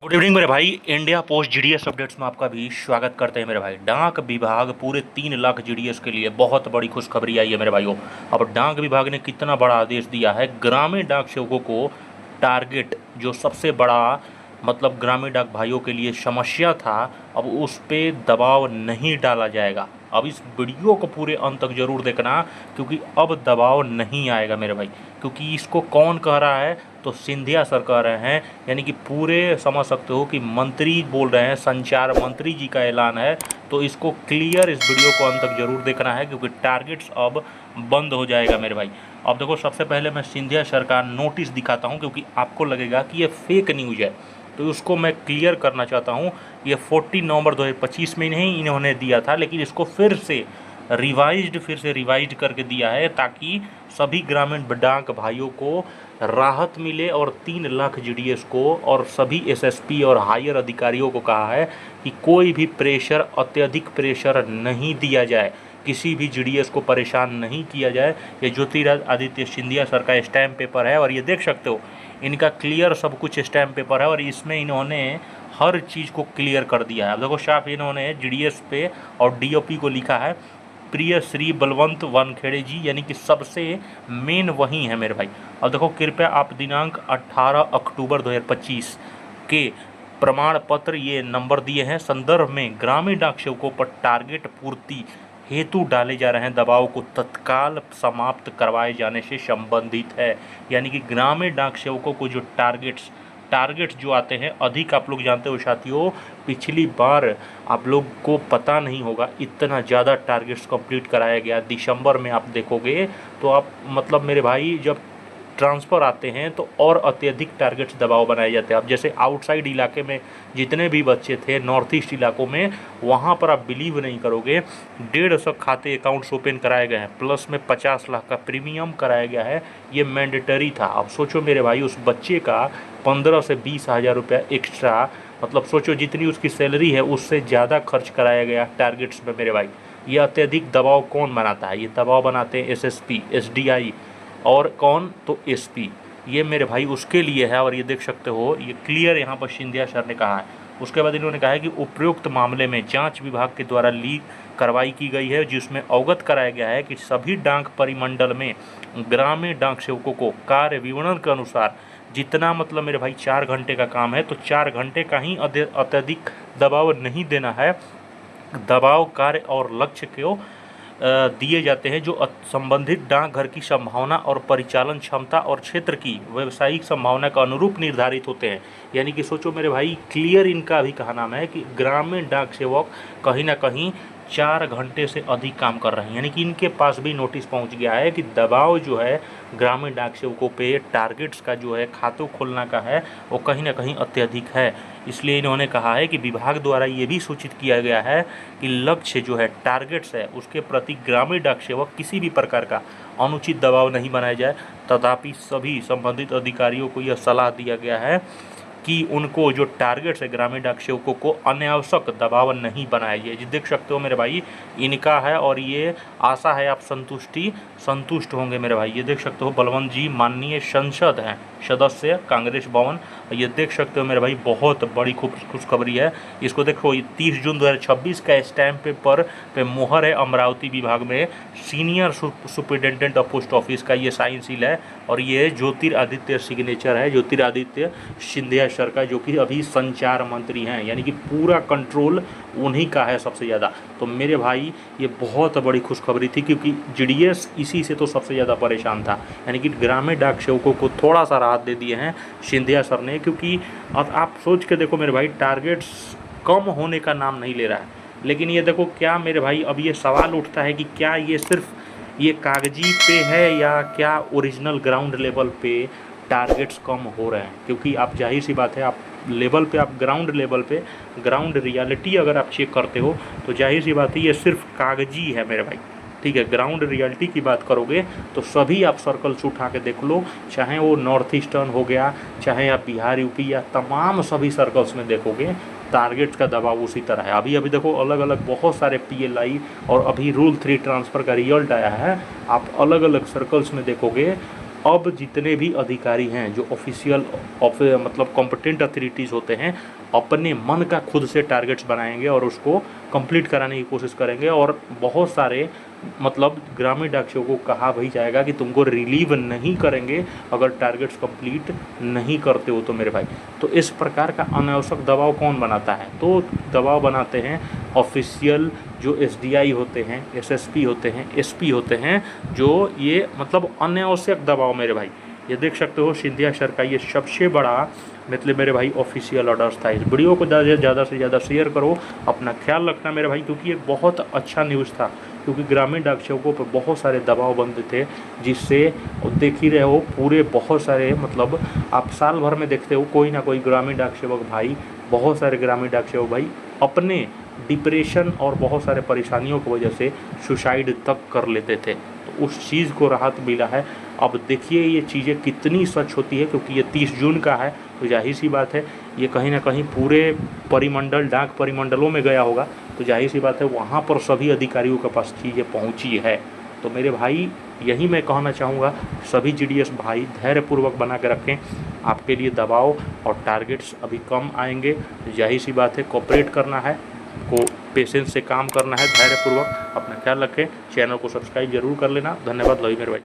Good evening मेरे भाई। India post GDS updates में आपका भी स्वागत करते हैं मेरे भाई। डाक विभाग पूरे 3 लाख जीडीएस के लिए बहुत बड़ी खुशखबरी आई है मेरे भाइयों। अब डाक विभाग ने कितना बड़ा आदेश दिया है, ग्रामीण डाक सेवकों को टारगेट जो सबसे बड़ा मतलब ग्रामीण डाक भाइयों के लिए समस्या था, अब उस पर दबाव नहीं डाला जाएगा। अब इस वीडियो को पूरे अंत तक जरूर देखना, क्योंकि अब दबाव नहीं आएगा मेरे भाई। क्योंकि इसको कौन कह रहा है, तो सिंधिया सर कह रहे हैं, यानी कि पूरे समझ सकते हो कि मंत्री बोल रहे हैं, संचार मंत्री जी का ऐलान है। तो इसको क्लियर इस वीडियो को अंत तक जरूर देखना है, क्योंकि टारगेट्स अब बंद हो जाएगा मेरे भाई। अब देखो, सबसे पहले मैं सिंधिया सर का नोटिस दिखाता हूँ, क्योंकि आपको लगेगा कि ये फेक न्यूज़ है, तो उसको मैं क्लियर करना चाहता हूँ। ये 14 नवंबर 2025 में नहीं इन्होंने दिया था, लेकिन इसको फिर से रिवाइज्ड करके दिया है, ताकि सभी ग्रामीण डाक भाइयों को राहत मिले। और 3 लाख जीडीएस को और सभी एसएसपी और हायर अधिकारियों को कहा है कि कोई भी प्रेशर, अत्यधिक प्रेशर नहीं दिया जाए, किसी भी जीडीएस को परेशान नहीं किया जाए। ये ज्योतिरादित्य सिंधिया सर का स्टैम्प पेपर है, और ये देख सकते हो इनका क्लियर सब कुछ स्टैम्प पेपर है, और इसमें इन्होंने हर चीज़ को क्लियर कर दिया है। अब देखो, साफ इन्होंने जीडीएस पे और डीओपी को लिखा है प्रिय श्री बलवंत वानखेड़े जी, यानी कि सबसे मेन वही है मेरे भाई। अब देखो, कृपया आप दिनांक 18 अक्टूबर 2025 के प्रमाण पत्र ये नंबर दिए हैं, संदर्भ में ग्रामीण डाक सेवकों पर टारगेट पूर्ति हेतु डाले जा रहे हैं दबाव को तत्काल समाप्त करवाए जाने से संबंधित है। यानी कि ग्रामीण डाक सेवकों को जो टारगेट्स जो आते हैं अधिक, आप लोग जानते हो साथियों, पिछली बार आप लोग को पता नहीं होगा, इतना ज़्यादा टारगेट्स कंप्लीट कराया गया। दिसंबर में आप देखोगे तो आप मतलब मेरे भाई, जब ट्रांसफ़र आते हैं तो और अत्यधिक टारगेट्स दबाव बनाए जाते हैं। अब जैसे आउटसाइड इलाके में जितने भी बच्चे थे, नॉर्थ ईस्ट इलाकों में, वहाँ पर आप बिलीव नहीं करोगे, 150 खाते अकाउंट्स ओपन कराए गए हैं, प्लस में 50 लाख का प्रीमियम कराया गया है। ये मैंडेटरी था। अब सोचो मेरे भाई, उस बच्चे का 15 से 20 हज़ार रुपया एक्स्ट्रा, मतलब सोचो जितनी उसकी सैलरी है उससे ज़्यादा खर्च कराया गया टारगेट्स में मेरे भाई। ये अत्यधिक दबाव कौन बनाता है? ये दबाव बनाते हैं एसएसपी, एसडीआई, और कौन, तो एसपी। ये मेरे भाई उसके लिए है, और ये देख सकते हो, ये क्लियर यहाँ पर सिंधिया सर ने कहा है। उसके बाद इन्होंने कहा है कि उपयुक्त मामले में जांच विभाग के द्वारा लीक कार्रवाई की गई है, जिसमें अवगत कराया गया है कि सभी डाक परिमंडल में ग्रामीण डाक सेवकों को कार्य विवरण के अनुसार जितना, मतलब मेरे भाई 4 घंटे का काम है तो 4 घंटे का ही अत्यधिक दबाव नहीं देना है। दबाव कार्य और लक्ष्य को दिए जाते हैं जो संबंधित डाकघर की संभावना और परिचालन क्षमता और क्षेत्र की व्यावसायिक संभावना का अनुरूप निर्धारित होते हैं। यानी कि सोचो मेरे भाई, क्लियर इनका भी कहा नाम है कि ग्रामीण डाक सेवक कहीं ना कहीं 4 घंटे से अधिक काम कर रहे हैं। यानी कि इनके पास भी नोटिस पहुंच गया है कि दबाव जो है ग्रामीण डाक सेवकों पे टारगेट्स का जो है, खातों खोलना का है, वो कहीं ना कहीं अत्यधिक है। इसलिए इन्होंने कहा है कि विभाग द्वारा ये भी सूचित किया गया है कि लक्ष्य जो है, टारगेट्स है, उसके प्रति ग्रामीण डाक सेवक किसी भी प्रकार का अनुचित दबाव नहीं बनाया जाए। तथापि सभी संबंधित अधिकारियों को यह सलाह दिया गया है कि उनको जो टारगेट्स है ग्रामीण डाक सेवकों को अनावश्यक दबाव नहीं बनाया जाए। देख सकते हो मेरे भाई, इनका है, और ये आशा है आप संतुष्ट होंगे मेरे भाई। ये देख सकते हो, बलवंत जी माननीय संसद हैं सदस्य, कांग्रेस भवन। ये देख सकते हो मेरे भाई, बहुत बड़ी खुशखबरी है। इसको देखो, 30 जून 2026 का स्टैम्प पेपर पे मोहर है अमरावती विभाग में, senior superintendent of post office का ये साइन सील है, और ये ज्योतिरादित्य सिग्नेचर है, ज्योतिरादित्य सिंधिया सर का, जो कि अभी संचार मंत्री हैं। यानी कि पूरा कंट्रोल उन्हीं का है सबसे ज़्यादा। तो मेरे भाई, ये बहुत बड़ी खुशखबरी थी, क्योंकि जीडीएस इसी से तो सबसे ज़्यादा परेशान था। यानी कि ग्रामीण डाक सेवकों को थोड़ा सा राहत दे दिए हैं सिंधिया सर ने। क्योंकि अब आप सोच के देखो मेरे भाई, टारगेट्स कम होने का नाम नहीं ले रहा है। लेकिन ये देखो क्या मेरे भाई, अब ये सवाल उठता है कि क्या ये सिर्फ ये कागजी पे है, या क्या ओरिजिनल ग्राउंड लेवल पे टारगेट्स कम हो रहे हैं? क्योंकि आप जाहिर सी बात है, आप लेवल पे, आप ग्राउंड लेवल पे ग्राउंड रियलिटी अगर आप चेक करते हो तो जाहिर सी बात है ये सिर्फ कागजी है मेरे भाई। ठीक है, ग्राउंड रियलिटी की बात करोगे तो सभी आप सर्कल्स उठा के देख लो, चाहे वो नॉर्थ ईस्टर्न हो गया, चाहे आप बिहार, यूपी, या तमाम सभी सर्कल्स में देखोगे टारगेट्स का दबाव उसी तरह है। अभी देखो, अलग अलग बहुत सारे पीएलआई और अभी रूल 3 ट्रांसफ़र का रिजल्ट आया है, आप अलग अलग सर्कल्स में देखोगे अब जितने भी अधिकारी हैं जो ऑफिशियल मतलब कॉम्पिटेंट अथॉरिटीज़ होते हैं, अपने मन का खुद से टारगेट्स बनाएंगे और उसको कंप्लीट कराने की कोशिश करेंगे। और बहुत सारे मतलब ग्रामीण डाक सेवकों को कहा भी जाएगा कि तुमको रिलीव नहीं करेंगे अगर टारगेट्स कंप्लीट नहीं करते हो तो मेरे भाई। तो इस प्रकार का अनावश्यक दबाव कौन बनाता है? तो दबाव बनाते हैं ऑफिशियल जो एसडीआई होते हैं, एसएसपी होते हैं, एसपी होते हैं, जो ये मतलब अनावश्यक दबाव मेरे भाई। ये देख सकते हो सिंधिया सर का ये सबसे बड़ा मतलब मेरे भाई ऑफिशियल ऑर्डर्स था। इस वीडियो को ज़्यादा से ज़्यादा शेयर करो, अपना ख्याल रखना मेरे भाई, क्योंकि ये बहुत अच्छा न्यूज़ था। क्योंकि ग्रामीण डाक सेवकों पर बहुत सारे दबाव बनते थे, जिससे देख ही रहे हो पूरे बहुत सारे मतलब आप साल भर में देखते हो कोई ना कोई ग्रामीण डाक सेवक भाई, बहुत सारे ग्रामीण डाक सेवक भाई अपने डिप्रेशन और बहुत सारे परेशानियों की वजह से सुसाइड तक कर लेते थे। तो उस चीज़ को राहत मिला है। अब देखिए ये चीज़ें कितनी सच होती है, क्योंकि ये 30 जून का है, तो जाहिर सी बात है ये कहीं ना कहीं पूरे परिमंडल डाक परिमंडलों में गया होगा, तो जाहिर सी बात है वहाँ पर सभी अधिकारियों के पास चीज़ें पहुँची है। तो मेरे भाई यही मैं कहना चाहूँगा, सभी जीडीएस भाई धैर्यपूर्वक बना के रखें। आपके लिए दबाव और टारगेट्स अभी कम आएंगे, तो जाहिर सी बात है कोऑपरेट करना है, को पेशेंस से काम करना है, धैर्यपूर्वक। अपना ख्याल रखें, चैनल को सब्सक्राइब जरूर कर लेना। धन्यवाद लवी मेरे भाई।